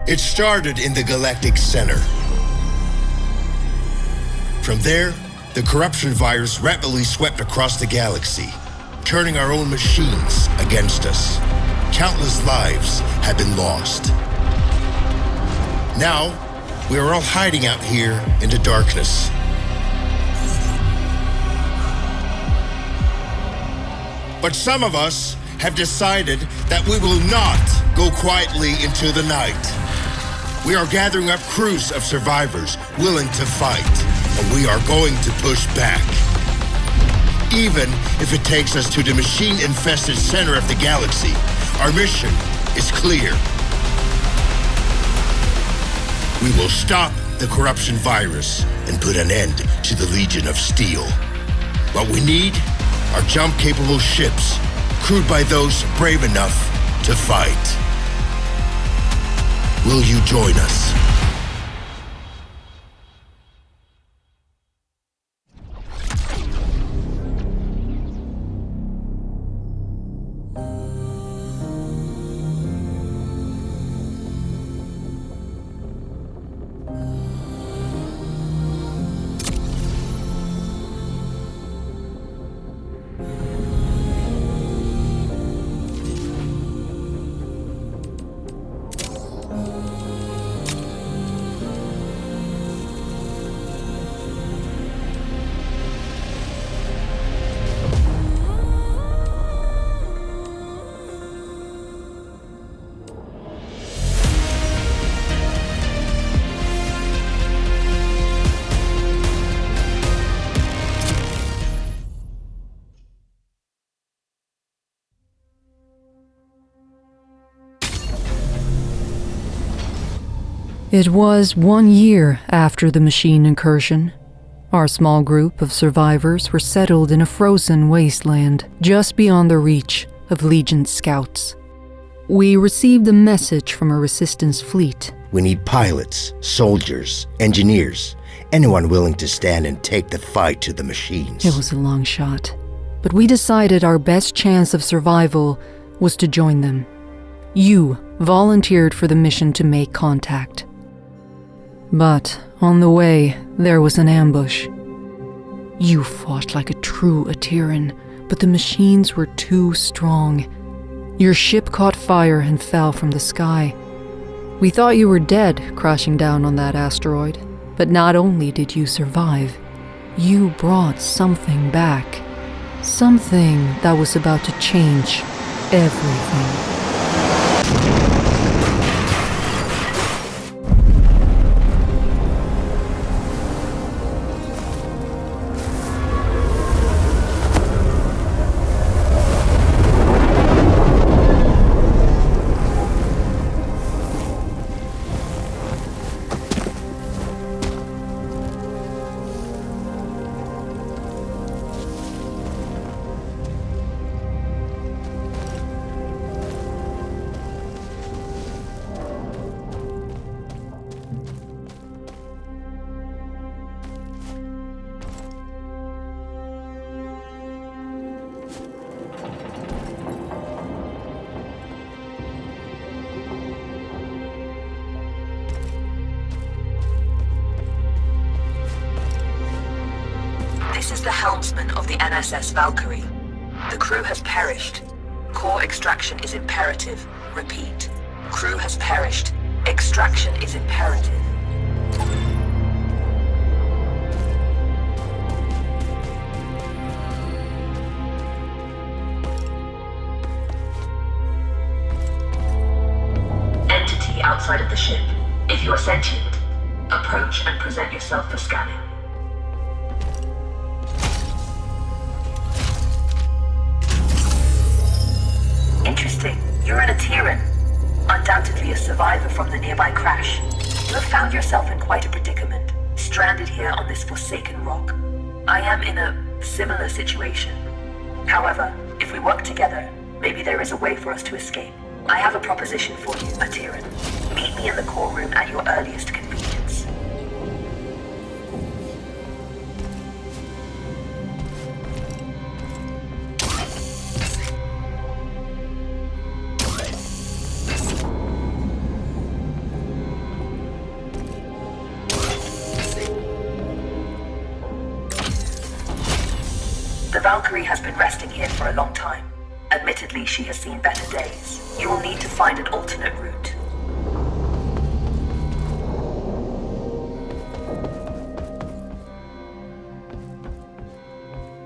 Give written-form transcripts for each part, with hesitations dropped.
It started in the galactic center. From there, the corruption virus rapidly swept across the galaxy, turning our own machines against us. Countless lives have been lost. Now, we are all hiding out here in the darkness. But some of us have decided that we will not go quietly into the night. We are gathering up crews of survivors willing to fight, and we are going to push back. Even if it takes us to the machine-infested center of the galaxy, our mission is clear. We will stop the corruption virus and put an end to the Legion of Steel. What we need are jump-capable ships, crewed by those brave enough to fight. Will you join us? It was 1 year after the machine incursion. Our small group of survivors were settled in a frozen wasteland just beyond the reach of Legion scouts. We received a message from a resistance fleet. We need pilots, soldiers, engineers, anyone willing to stand and take the fight to the machines. It was a long shot, but we decided our best chance of survival was to join them. You volunteered for the mission to make contact. But on the way, there was an ambush. You fought like a true Atiran, but the machines were too strong. Your ship caught fire and fell from the sky. We thought you were dead, crashing down on that asteroid. But not only did you survive, you brought something back. Something that was about to change everything. This is the helmsman of the NSS Valkyrie. The crew has perished. Core extraction is imperative. Repeat. Crew has perished. Extraction is imperative. Entity outside of the ship. If you are sentient, approach and present yourself for scanning. Interesting. You're an Atiran. Undoubtedly a survivor from the nearby crash. You have found yourself in quite a predicament, stranded here on this forsaken rock. I am in a similar situation. However, if we work together, maybe there is a way for us to escape. I have a proposition for you, Atiran. Meet me in the core room at your earliest convenience. Valkyrie has been resting here for a long time. Admittedly, she has seen better days. You will need to find an alternate route.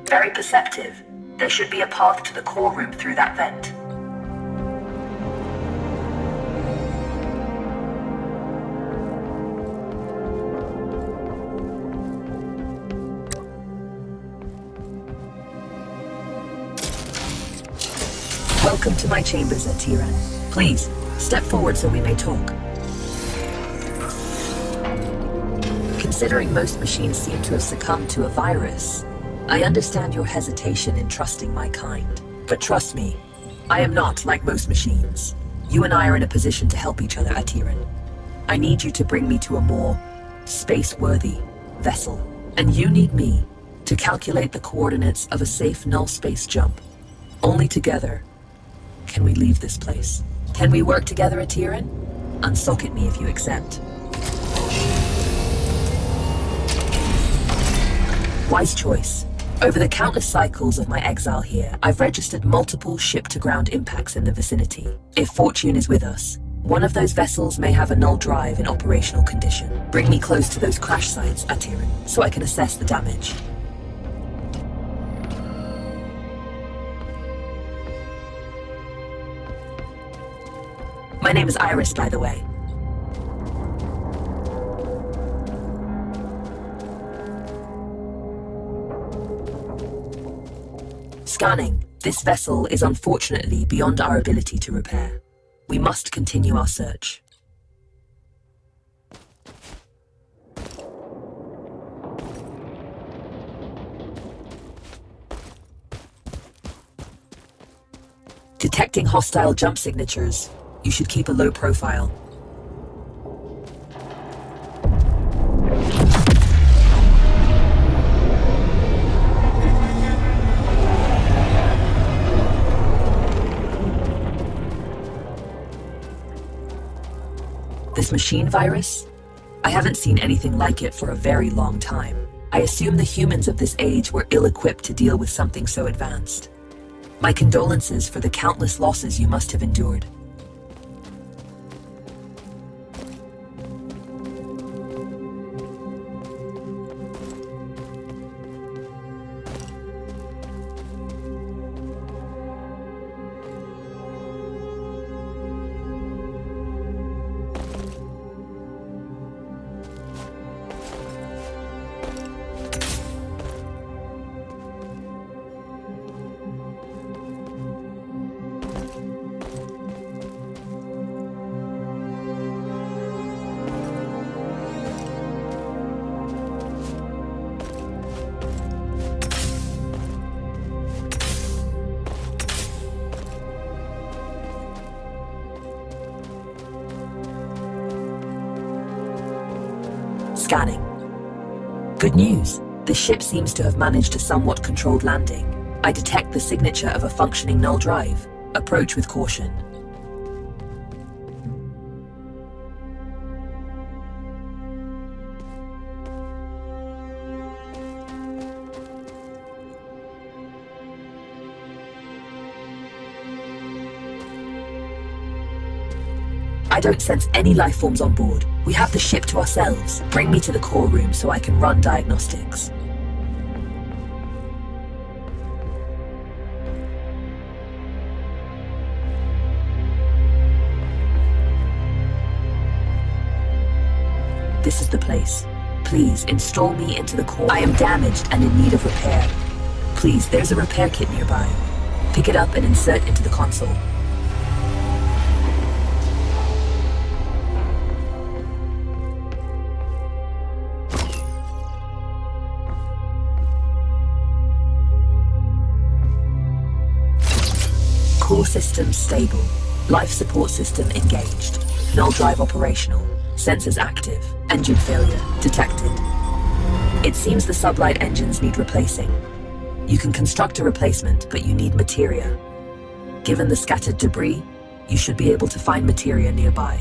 Very perceptive. There should be a path to the core room through that vent. Welcome to my chambers, Atiran. Please, step forward so we may talk. Considering most machines seem to have succumbed to a virus, I understand your hesitation in trusting my kind. But trust me, I am not like most machines. You and I are in a position to help each other, Atiran. I need you to bring me to a more space-worthy vessel. And you need me to calculate the coordinates of a safe null space jump. Only together can we leave this place. Can we work together, Atiran? Unsocket me if you accept. Wise choice. Over the countless cycles of my exile here, I've registered multiple ship-to-ground impacts in the vicinity. If fortune is with us, one of those vessels may have a null drive in operational condition. Bring me close to those crash sites, Atiran, so I can assess the damage. My name is Iris, by the way. Scanning. This vessel is unfortunately beyond our ability to repair. We must continue our search. Detecting hostile jump signatures. You should keep a low profile. This machine virus? I haven't seen anything like it for a very long time. I assume the humans of this age were ill-equipped to deal with something so advanced. My condolences for the countless losses you must have endured. Scanning. Good news. The ship seems to have managed a somewhat controlled landing. I detect the signature of a functioning null drive. Approach with caution. I don't sense any life forms on board. We have the ship to ourselves. Bring me to the core room so I can run diagnostics. This is the place. Please install me into the core. I am damaged and in need of repair. Please, there's a repair kit nearby. Pick it up and insert into the console. Core system stable. Life support system engaged. Null drive operational. Sensors active. Engine failure detected. It seems the sublight engines need replacing. You can construct a replacement, but you need materia. Given the scattered debris, you should be able to find materia nearby.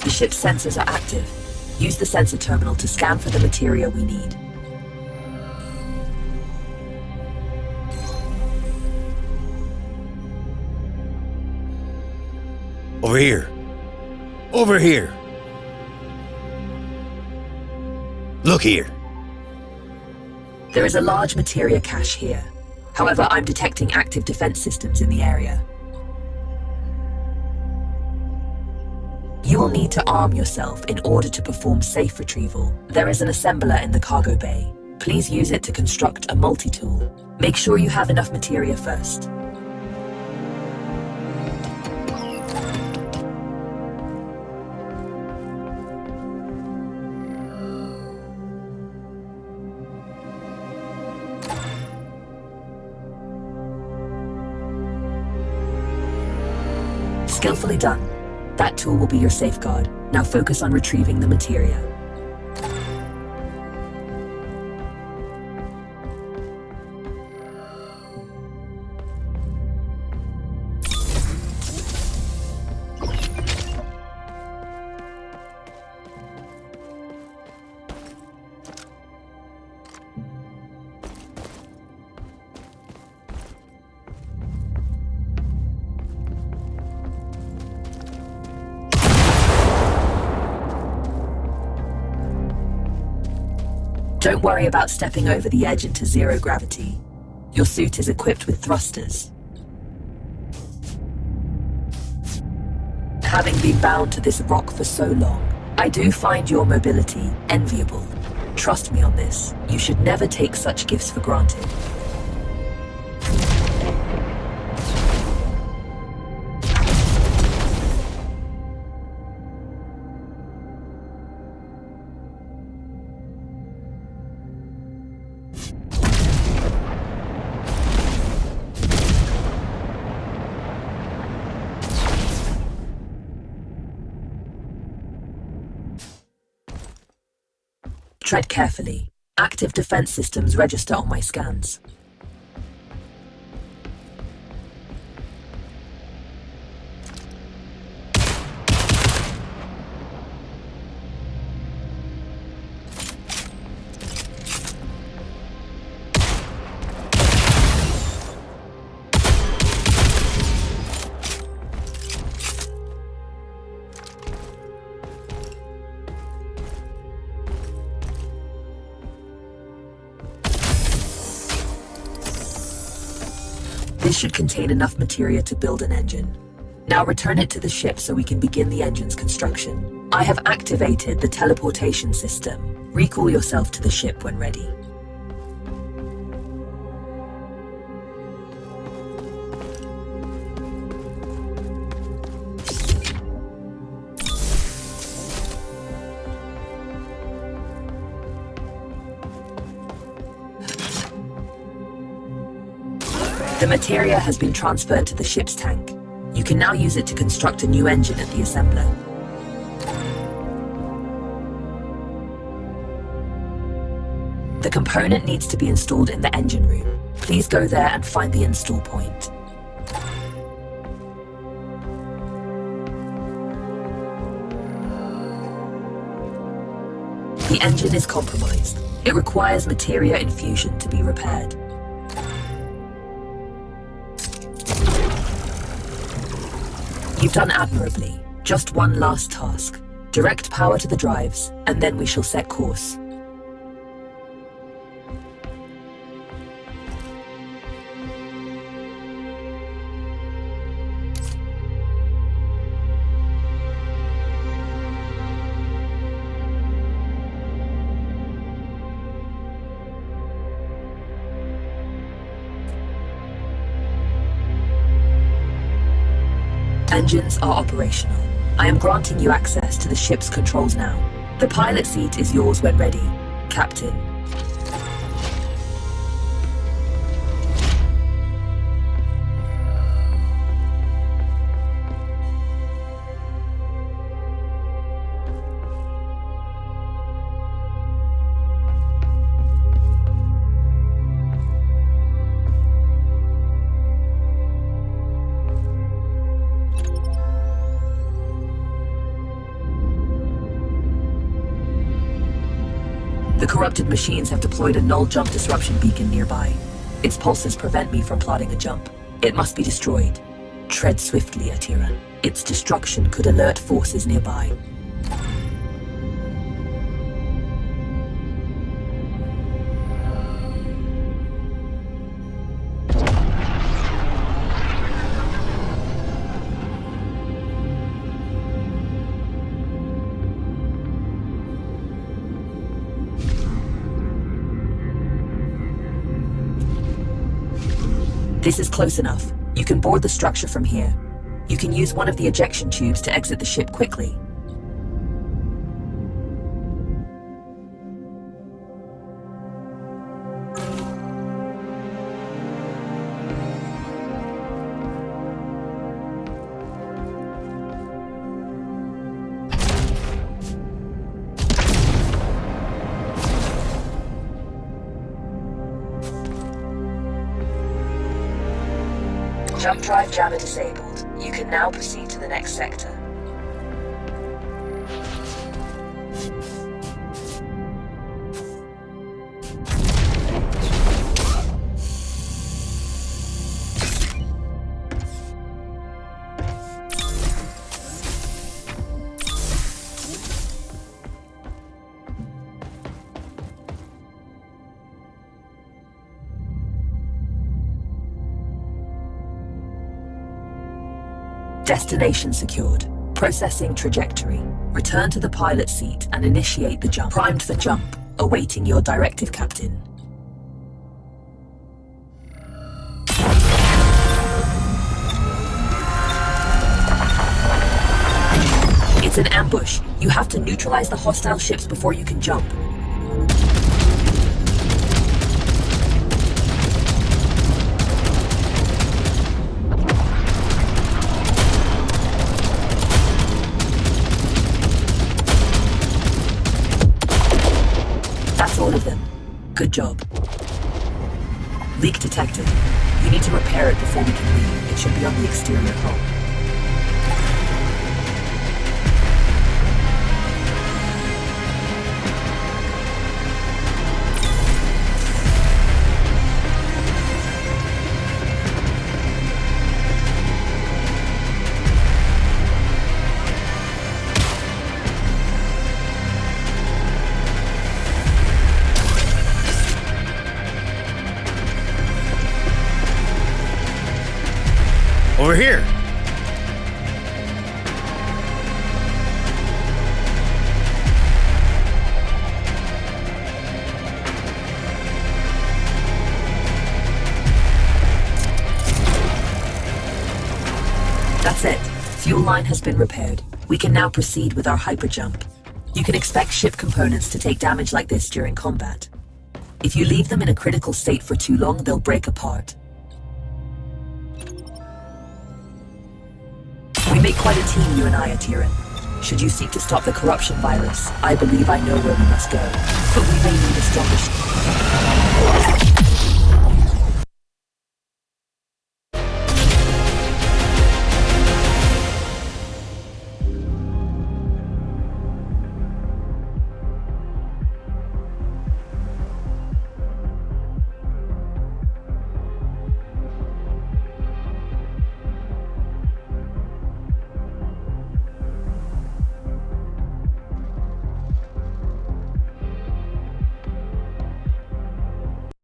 The ship's sensors are active. Use the sensor terminal to scan for the materia we need. Over here. Over here. Look here. There is a large materia cache here. However, I'm detecting active defense systems in the area. You will need to arm yourself in order to perform safe retrieval. There is an assembler in the cargo bay. Please use it to construct a multi-tool. Make sure you have enough materia first. Skillfully done. That tool will be your safeguard. Now focus on retrieving the materia. Don't worry about stepping over the edge into zero gravity. Your suit is equipped with thrusters. Having been bound to this rock for so long, I do find your mobility enviable. Trust me on this, you should never take such gifts for granted. Tread carefully. Active defense systems register on my scans. This should contain enough materia to build an engine. Now return it to the ship so we can begin the engine's construction. I have activated the teleportation system. Recall yourself to the ship when ready. The materia has been transferred to the ship's tank. You can now use it to construct a new engine at the assembler. The component needs to be installed in the engine room. Please go there and find the install point. The engine is compromised. It requires materia infusion to be repaired. You've done admirably. Just one last task. Direct power to the drives, and then we shall set course. Engines are operational. I am granting you access to the ship's controls now. The pilot seat is yours when ready, Captain. The corrupted machines have deployed a null jump disruption beacon nearby. Its pulses prevent me from plotting a jump. It must be destroyed. Tread swiftly, Atira. Its destruction could alert forces nearby. This is close enough. You can board the structure from here. You can use one of the ejection tubes to exit the ship quickly. Jump drive jammer disabled. You can now proceed to the next sector. Destination secured. Processing trajectory. Return to the pilot seat and initiate the jump. Primed for jump. Awaiting your directive, Captain. It's an ambush. You have to neutralize the hostile ships before you can jump. That's all of them. Good job. Leak detected. You need to repair it before we can leave. It should be on the exterior hull. Over here. That's it. Fuel line has been repaired. We can now proceed with our hyperjump. You can expect ship components to take damage like this during combat. If you leave them in a critical state for too long, they'll break apart. We make quite a team, you and I, Atiran. Should you seek to stop the corruption virus, I believe I know where we must go. But we may need a stronger ship.